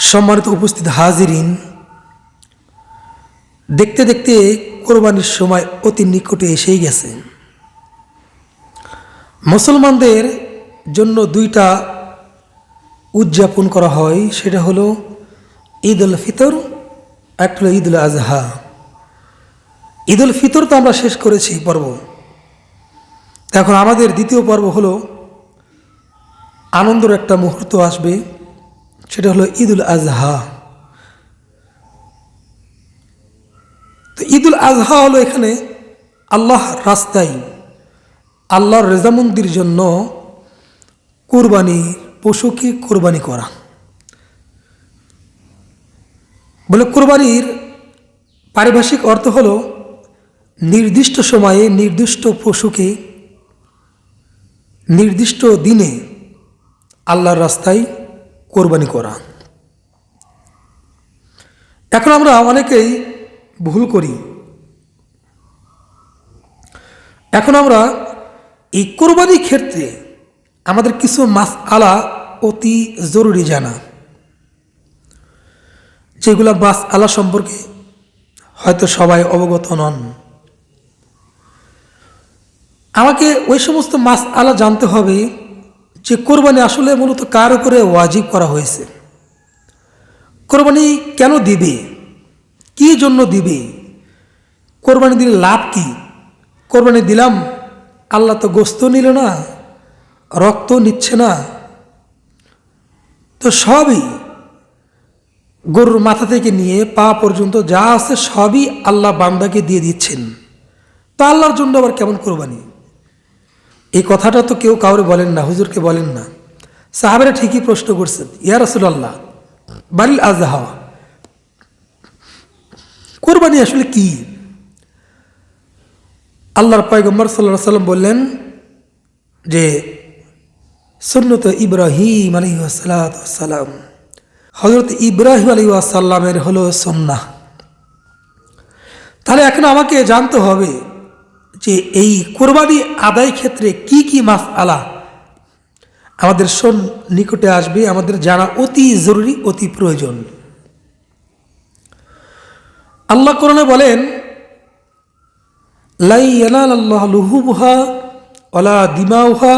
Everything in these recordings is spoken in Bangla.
সম্মানিত উপস্থিত হাজিরিন, দেখতে দেখতে কোরবানির সময় অতি নিকটে এসেই গেছে। মুসলমানদের জন্য দুইটা উদযাপন করা হয়, সেটা হলো ঈদ উল ফিতর, একটা হলো ঈদ উল আজহা। ঈদ উল ফিতর তো আমরা শেষ করেছি পর্ব। এখন আমাদের দ্বিতীয় পর্ব হলো আনন্দের একটা মুহূর্ত আসবে, সেটা হলো ঈদ উল আজহা। তো ঈদ উল আজহা হলো এখানে আল্লাহর রাস্তায় আল্লাহর রেজামন্দির জন্য পশুকে কোরবানি করা। বলে কোরবানির পারিভাষিক অর্থ হলো নির্দিষ্ট সময়ে নির্দিষ্ট পশুকে নির্দিষ্ট দিনে আল্লাহর রাস্তায় কোরবানি করা। এখন আমরা অনেকেই ভুল করি। এখন আমরা এই কোরবানির ক্ষেত্রে আমাদের কিছু মাসআলা অতি জরুরি জানা, যেগুলো মাসআলা সম্পর্কে হয়তো সবাই অবগত নন। আমাকে ওই সমস্ত মাসআলা জানতে হবে যে কোরবানি আসলে মূলত কার উপরে ওয়াজিব করা হয়েছে, কোরবানি কেন দিবে, কি জন্য দিবে, কোরবানি দিলে লাভ কি। কোরবানি দিলাম, আল্লাহ তো গোস্ত নিল না, রক্ত নিচ্ছে না, তো সবই গরুর মাথা থেকে নিয়ে পা পর্যন্ত যা আছে সবই আল্লাহ বান্দাকে দিয়ে দিচ্ছেন, তো আল্লাহর জন্য আবার কেমন কোরবানি। এই কথাটা তো কেউ কাউরে বলেন না, হুজুরকে বলেন না। সাহাবেরা ঠিকই প্রশ্ন করছেন, ইয়া রাসূলুল্লাহ বালিল আজহা, কোরবানি আসলে কি। আল্লাহর পয়গম্বর সাল্লাল্লাহু আলাইহি ওয়াসাল্লাম বললেন যে সুন্নত ইব্রাহিম আলাইহিস সালাম, হযরত ইব্রাহিম আলাইহিস সালামের হলো সুন্নাহ। তাহলে এখন আমাকে জানতে হবে যে এই কোরবানি আদায় ক্ষেত্রে কি কি মাসআলা আমাদের নিকটে আসবে, আমাদের জানা অতি জরুরি, অতি প্রয়োজন। আল্লাহ কোরআনে বলেন লা ইয়ানালাল্লাহু লুহুমুহা ওয়ালা দিমাউহা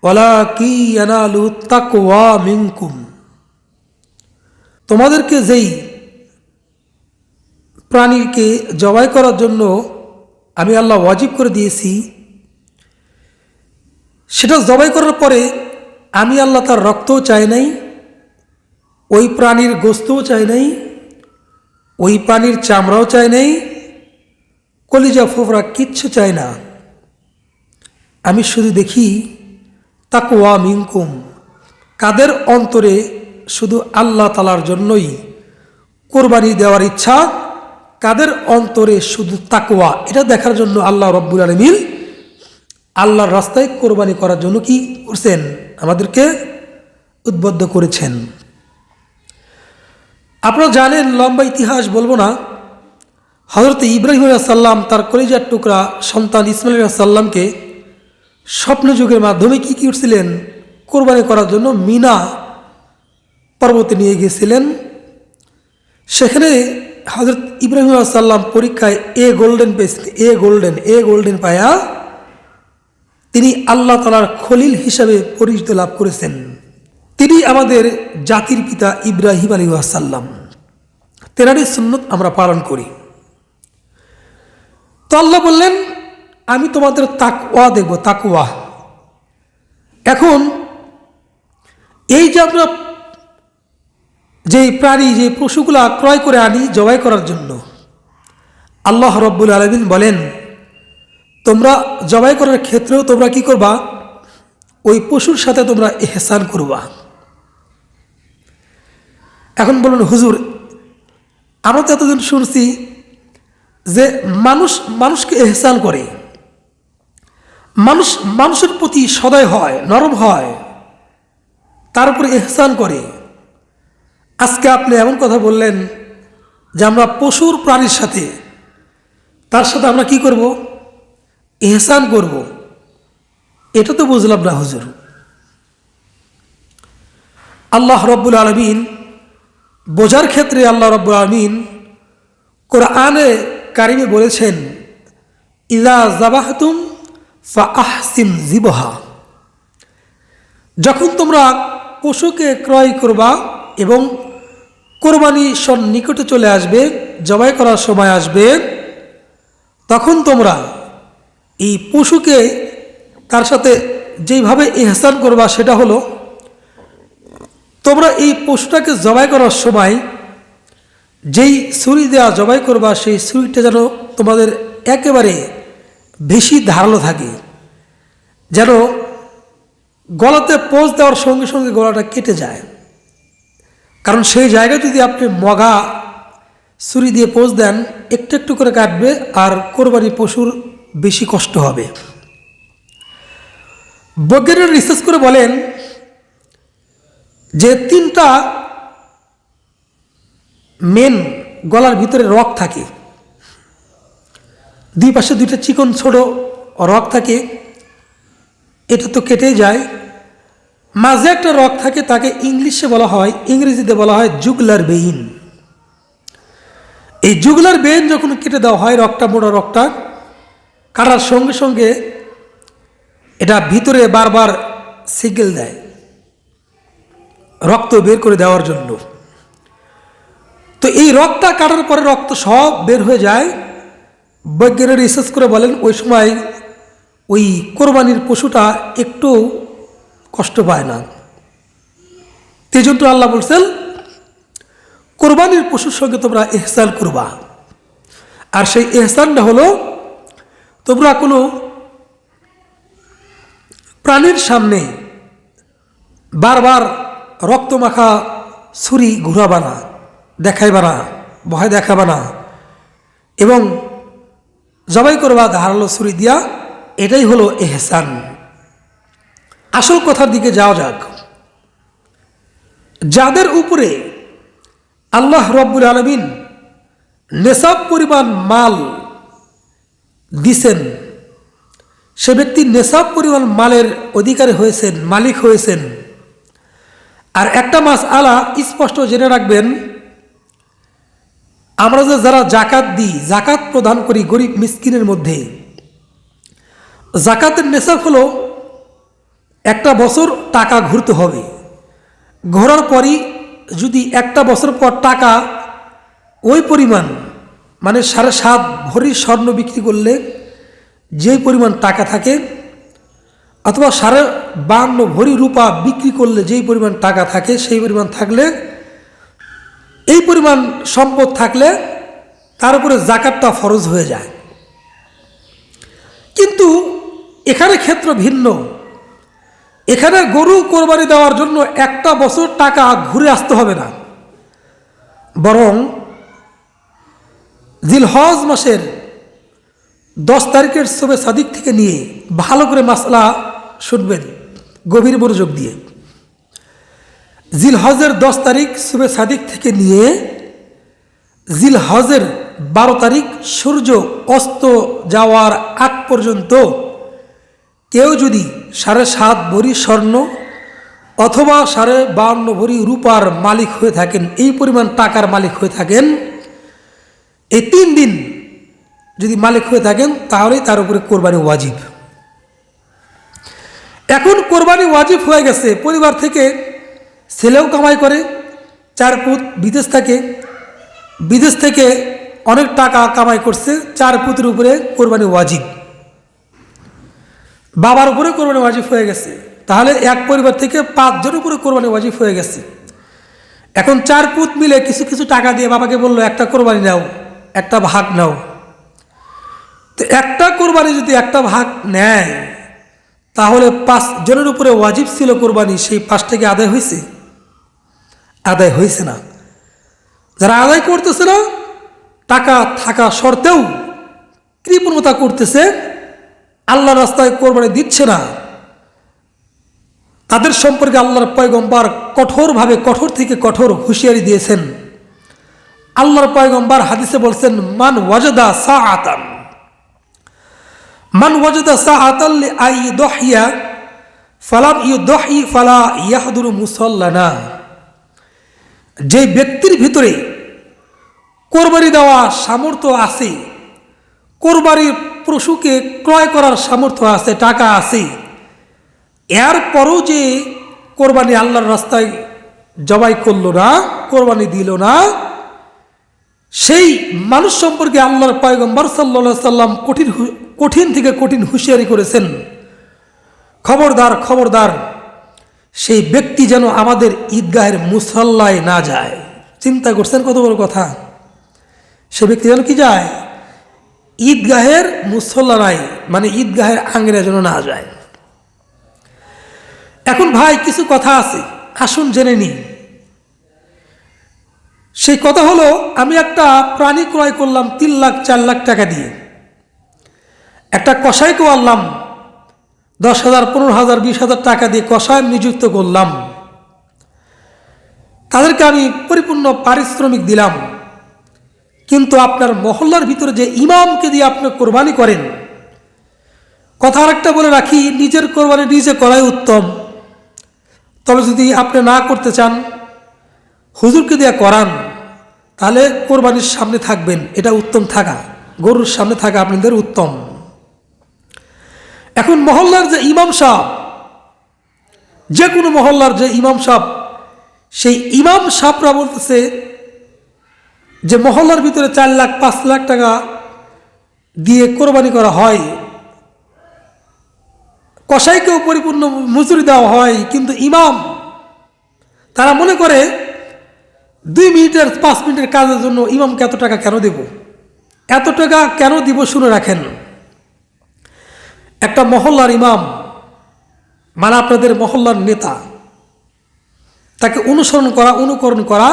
ওয়ালাকিন ইয়ানালুহুত তাকওয়া মিনকুম। তোমাদেরকে যেই প্রাণীকে জবাই করার জন্য আমি আল্লাহ ওয়াজিব করে দিয়েছি, সেটা জবাই করার পরে আমি আল্লাহ তার রক্তও চাই নাই, ওই প্রাণীর গোস্তও চাই নাই, ওই প্রাণীর চামড়াও চাই নাই, কলিজা ফোফরা কিচ্ছু চাই না। আমি শুধু দেখি তাকওয়া মিনকুম, কাদের অন্তরে শুধু আল্লাহ তাআলার জন্যই কোরবানি দেওয়ার ইচ্ছা, কাদের অন্তরে শুধু তাকওয়া, এটা দেখার জন্য আল্লাহ রব্বুল আলামিন আল্লাহর রাস্তায় কোরবানি করার জন্য কি করছেন, আমাদেরকে উদ্বুদ্ধ করেছেন। আপনারা জানেন, লম্বা ইতিহাস বলবো না, হযরত ইব্রাহিম আলাইহিস সালাম তার কলিজার টুকরা সন্তান ইসমাঈল আলাইহিস সালামকে স্বপ্নযুগের মাধ্যমে কি করছিলেন, কোরবানি করার জন্য মিনা পর্বতে নিয়ে গিয়েছিলেন। সেখানে হযরত ইব্রাহিম আলাইহিস সালাম পরীক্ষায় গোল্ডেন পেয়েছিলেন, গোল্ডেন পায়া তিনি আল্লাহ তাআলার খলিল হিসাবে পরিচিতি লাভ করেছেন। তিনি আমাদের জাতির পিতা ইব্রাহিম আলাইহিস সালাম, তেনারই সুন্নত আমরা পালন করি। তো আল্লাহ বললেন আমি তোমাদের তাকওয়া দেখব, তাকওয়া। এখন এই যে আমরা যে প্রাণী, যে পশুগুলা ক্রয় করে আনি জবাই করার জন্য, আল্লাহ রব্বুল আলামিন বলেন তোমরা জবাই করার ক্ষেত্রেও তোমরা কি করবা, ওই পশুর সাথে তোমরা ইহসান করবা। এখন বলুন হুজুর, আমরা তো এতদিন শুনছি যে মানুষকে ইহসান করে, মানুষের প্রতি সদয় হয়, নরম হয়, তার উপরে ইহসান করে। আজকে আপনি এমন কথা বললেন যে আমরা পশুর প্রাণীর সাথে, তার সাথে আমরা কি করব, ইহসান করব। এটা তো বুঝলাম না হুজুর। আল্লাহ রব্বুল আলামিন বোঝার ক্ষেত্রে আল্লাহ রাব্বুল আলামিন কোরআনে কারিমে বলেছেন, ইযা যাবাহতুম ফাআহসিন যিবহা, যখন তোমরা পশুকে ক্রয় করবা এবং কোরবানি সন্নিকটে চলে আসবে, জবাই করার সময় আসবে, তখন তোমরা এই পশুকে তার সাথে যেইভাবে ইহসান করবা সেটা হলো, তোমরা এই পশুটাকে জবাই করার সময় যেই ছুরি দেওয়া জবাই করবা সেই ছুরিটা যেন তোমাদের একেবারে বেশি ধারালো থাকে, যেন গলাতে পোঁচ দেওয়ার সঙ্গে সঙ্গে গলাটা কেটে যায়। কারণ সেই জায়গায় যদি আপনি মগা ছুরি দিয়ে পোঁচ দেন, একটু একটু করে কাটবে আর কোরবানি পশুর বেশি কষ্ট হবে। বৈজ্ঞানিকরা রিসার্চ করে বলেন যে 3টা মেন গলার ভিতরে রক থাকে, দুই পাশে 2টা চিকন ছোট রক থাকে, এটা তো কেটে যায়। মাঝে একটা রক থাকে, তাকে ইংরেজিতে বলা হয় জুগুলার বেইন। এই জুগুলার বেইন যখন কেটে দেওয়া হয়, রকটা মোটা রকটা কাটার সঙ্গে সঙ্গে এটা ভিতরে বারবার সিগন্যাল দেয় রক্ত বের করে দেওয়ার জন্য। তো এই রক্তটা কাটার পরে রক্ত সব বের হয়ে যায়। বৈজ্ঞানিক রিসার্চ করে বলেন ওই সময় ওই কোরবানির পশুটা একটু কষ্ট পায় না। তেজন্য আল্লাহ বলছেন, কোরবানির পশুর সঙ্গে তোমরা ইহসান করবা। আর সেই ইহসানটা হলো, তোমরা কোনো প্রাণীর সামনে বারবার রক্তমাখা ছুরি ঘুরাবা না, দেখাইবা না, ভয় দেখাবা না, এবং জবাই করবা ধারালো ছুরি দিয়া। এটাই হলো ইহসান। আসল কথার দিকে যাওয়া যাক। যাদের উপরে আল্লাহ রব্বুল আলামিন নেশাব পরিমাণ মাল দিছেন, সে ব্যক্তি নেশাব পরিমাণ মালের অধিকারী হয়েছেন, মালিক হয়েছেন। আর একটা মাসআলা স্পষ্ট জেনে রাখবেন, আমরা যারা জাকাত দিই, জাকাত প্রদান করি গরিব মিসকিনের মধ্যে, জাকাতের নেশাব হলো একটা বছর টাকা ঘুরতে হবে। ঘোরার পরই যদি একটা বছর পর টাকা ওই পরিমাণ, মানে 7.5 ভরি স্বর্ণ বিক্রি করলে যেই পরিমাণ টাকা থাকে, অথবা 52 ভরি রূপা বিক্রি করলে যেই পরিমাণ টাকা থাকে, সেই পরিমাণ থাকলে, এই পরিমাণ সম্পদ থাকলে তার উপরে জাকাতটা ফরজ হয়ে যায়। কিন্তু এখানে ক্ষেত্র ভিন্ন। এখানে গরু কোরবানি দেওয়ার জন্য একটা বছর টাকা ঘুরে আসতে হবে না, বরং জিলহজ মাসের 10 তারিখের শবে সাদিক থেকে নিয়ে, ভালো করে মাসলা শুনবেন গভীর মনোযোগ দিয়ে, জিলহজের 10 তারিখ শবে সাদিক থেকে নিয়ে জিলহজের 12 তারিখ সূর্য অস্ত যাওয়ার আগ পর্যন্ত কেউ যদি 7.5 ভরি স্বর্ণ অথবা 52 ভরি রূপার মালিক হয়ে থাকেন, এই পরিমাণ টাকার মালিক হয়ে থাকেন, এই 3 দিন যদি মালিক হয়ে থাকেন, তাহলেই তার উপরে কোরবানি ওয়াজিব। এখন কোরবানি ওয়াজিব হয়ে গেছে, পরিবার থেকে ছেলেও কামাই করে, 4 পুত বিদেশ থাকে, বিদেশ থেকে অনেক টাকা কামাই করছে, 4 পুতের উপরে কোরবানি ওয়াজিব, বাবার উপরে কোরবানি ওয়াজিব হয়ে গেছে। তাহলে এক পরিবার থেকে 5 জনের উপরে কোরবানি ওয়াজিব হয়ে গেছে। এখন 4 পুত মিলে কিছু কিছু টাকা দিয়ে বাবাকে বললো, একটা কোরবানি নাও, একটা ভাগ নাও। তো একটা কোরবানি যদি একটা ভাগ নেয়, তাহলে 5 জনের উপরে ওয়াজিব ছিল কোরবানি, সেই 5 থেকে আদায় হয়েছে? আদায় হয়েছে না। যারা আদায় করতেছে না, টাকা থাকা সত্ত্বেও কৃপণতা করতেছে, আল্লাহ রাস্তায় কোরবানি দিচ্ছে না, তাদের সম্পর্কে আল্লাহর পয়গম্বর কঠোর থেকে কঠোর হুঁশিয়ারি দিয়েছেন। আল্লাহর পয়গম্বর হাদিসে বলছেন, মান ওয়াজাদা সাআতান লিআইয়ুদহিয়া ফালাম ইউদহি ফালা ইয়াহদুরু মুসাল্লানা। যে ব্যক্তির ভিতরে কোরবানি দেওয়া সামর্থ্য আছে, কোরবানির পশুকে ক্রয় করার সামর্থ্য আছে, টাকা আছে, এরপরও যে কোরবানি আল্লাহর রাস্তায় জবাই করলো না, কোরবানি দিল না, সেই মানুষ সম্পর্কে আল্লাহর পয়গম্বর সাল্লাল্লাহু আলাইহি সাল্লাম কঠিন থেকে কঠিন হুঁশিয়ারি করেছেন, খবরদার খবরদার, সেই ব্যক্তি যেন আমাদের ঈদগাহের মুসল্লায় না যায়। চিন্তা করছেন কত বড় কথা? সে ব্যক্তি যেন কি যায়? ঈদগাহের মুসল্লা নাই, মানে ঈদগাহের আঙ্গিনায় যেন না যায়। এখন ভাই কিছু কথা আছে, আসুন জেনে নিই। সেই কথা হলো, আমি একটা প্রাণী ক্রয় করলাম 3 লাখ 4 লাখ টাকা দিয়ে, একটা কসাইকে আনলাম 10,000 15,000 20,000 টাকা দিয়ে কসাই নিযুক্ত করলাম, তাদেরকে আমি পরিপূর্ণ পারিশ্রমিক দিলাম। কিন্তু আপনার মহল্লার ভিতরে যে ইমামকে দিয়ে আপনি কোরবানি করেন, কথা আরেকটা বলে রাখি, নিজের কোরবানি নিজে করাই উত্তম। তবে যদি আপনি না করতে চান, হুজুরকে দিয়ে করান, তাহলে কোরবানির সামনে থাকবেন, এটা উত্তম থাকা, গরুর সামনে থাকা আপনাদের উত্তম। এখন মহল্লার যে ইমাম সাহেব, যে কোনো মহল্লার যে ইমাম সাহেব, সেই ইমাম সাহেবরা বলতেছে যে মহল্লার ভিতরে 4 লাখ 5 লাখ টাকা দিয়ে কোরবানি করা হয়, কসাইকেও পরিপূর্ণ মজুরি দেওয়া হয়, কিন্তু ইমাম, তারা মনে করে 2 মিনিটের 5 মিনিটের কাজের জন্য ইমামকে এত টাকা কেন দেব? এত টাকা কেন দিব? শুনে রাখেন, একটা মহল্লার ইমাম মানে আপনাদের মহল্লার নেতা, তাকে অনুকরণ করা।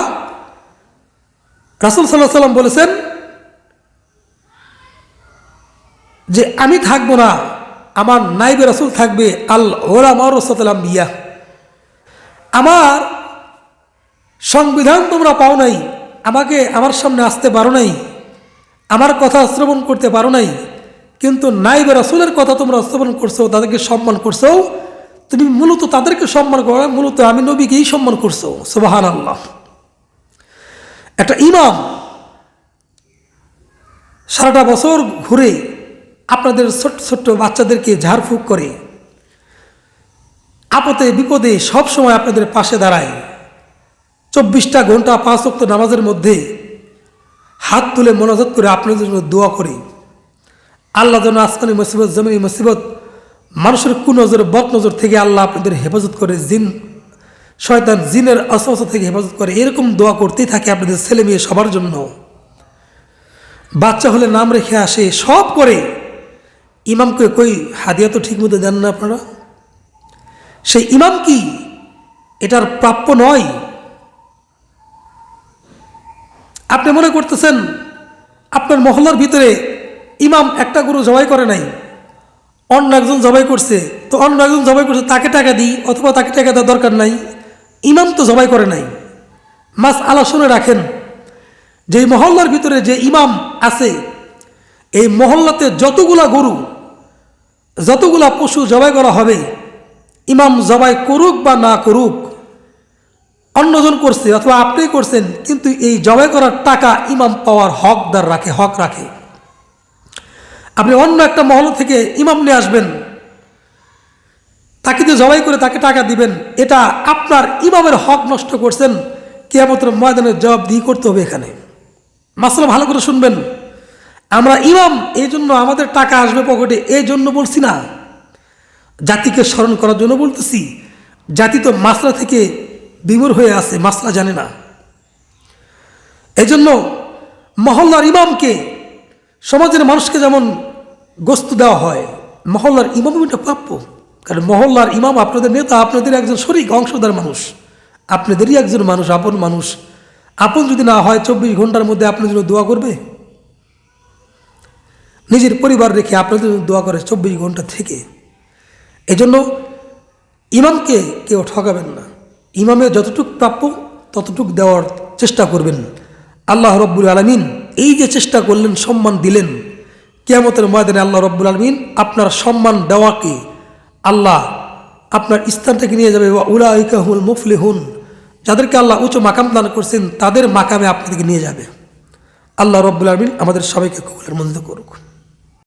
রাসূল সাল্লাল্লাহু আলাইহি সাল্লাম বলেছেন যে আমি থাকবো না, আমার নাইবে রাসূল থাকবে, আল উলামা ওয়ারাসাতুল আম্বিয়া। আমার সংবিধান তোমরা পাও নাই, আমাকে আমার সামনে আসতে পারো নাই, আমার কথা শ্রবণ করতে পারো নাই, কিন্তু নাইবে রাসূলের কথা তোমরা শ্রবণ করছো, তাদেরকে সম্মান করছো। তুমি মূলত তাদেরকে সম্মান করো, মূলত আমি নবীকেই সম্মান করছো। সুবহানাল্লাহ। একটা ইমাম সারাটা বছর ঘুরে আপনাদের ছোট্ট ছোট্ট বাচ্চাদেরকে ঝাড়ফুঁক করে, আপদে বিপদে সব সময় আপনাদের পাশে দাঁড়ায়, 24টা ঘন্টা 5 ওয়াক্ত নামাজের মধ্যে হাত তুলে মোনাজাত করে আপনাদের জন্য দোয়া করে, আল্লাহ যেন আসমানি মুসিবত জমিনি মুসিবত মানুষের কুনজর বদনজর থেকে আল্লাহ আপনাদের হেফাজত করে, শয়তান জিনের অসওয়াসা থেকে হেফাজত করে, এরকম দোয়া করতেই থাকে আপনাদের ছেলে মেয়ে সবার জন্য। বাচ্চা হলে নাম রেখে আসে, সব করে। ইমামকে কই হাদিয়া তো ঠিক মতো দেন না আপনারা? সেই ইমাম কি এটার প্রাপ্য নয়? আপনি মনে করতেছেন আপনার মহল্লার ভিতরে ইমাম একটা গরু জবাই করে নাই, অন্য একজন জবাই করছে, তো অন্য একজন জবাই করছে, তাকে টাকা দিই, অথবা তাকে টাকা দেওয়ার দরকার নাই, ইমাম তো জবাই করে নাই। মাস আলা শুনে রাখেন, যে মহল্লার ভিতরে যে ইমাম আছে, এই মহল্লাতে যতগুলা গরু, যতগুলা পশু জবাই করা হবে, ইমাম জবাই করুক বা না করুক, অন্যজন করছে অথবা আপনি করছেন, কিন্তু এই জবাই করার টাকা ইমাম পাওয়ার হক রাখে। আপনি অন্য একটা মহল্লা থেকে ইমাম নিয়ে আসবেন, তাকে দিয়ে জবাই করে তাকে টাকা দিবেন, এটা আপনার ইমামের হক নষ্ট করছেন। কিয়ামতের ময়দানের জবাবদিহি করতে হবে। এখানে মাসলা ভালো করে শুনবেন। আমরা ইমাম এই জন্য আমাদের টাকা আসবে পকেটে এই জন্য বলছি না, জাতিকে স্মরণ করার জন্য বলতেছি। জাতি তো মাসলা থেকে বিমূঢ় হয়ে আছে, মাসলা জানে না। এই জন্য মহল্লার ইমামকে, সমাজের মানুষকে যেমন গোস্ত দেওয়া হয়, মহল্লার ইমামও এটা প্রাপ্য। কারণ মহল্লার ইমাম আপনাদের নেতা, আপনাদের একজন শরীক অংশদার মানুষ, আপনাদেরই একজন মানুষ, আপন মানুষ। আপন যদি না হয় 24 ঘন্টার মধ্যে আপনার জন্য দোয়া করবে? নিজের পরিবার রেখে আপনাদের জন্য দোয়া করে 24 ঘন্টা থেকে। এজন্য ইমামকে কেউ ঠকাবেন না। ইমামের যতটুকু প্রাপ্য ততটুকু দেওয়ার চেষ্টা করবেন। আল্লাহ রব্বুল আলামিন এই যে চেষ্টা করলেন, সম্মান দিলেন, কিয়ামতের ময়দানে আল্লাহ রব্বুল আলামিন আপনার সম্মান দেওয়াকে আল্লাহ আপনার স্থানটাকে নিয়ে যাবে। ওয়া উলাইকা হুল মুফলিহুন, যাদেরকে আল্লাহ উঁচু মাকাম দান করছেন তাদের মাকামে আপনাদেরকে নিয়ে যাবে। আল্লাহ রব্বুল আলামিন আমাদের সবাইকে কবুলের মঞ্জুর করুক।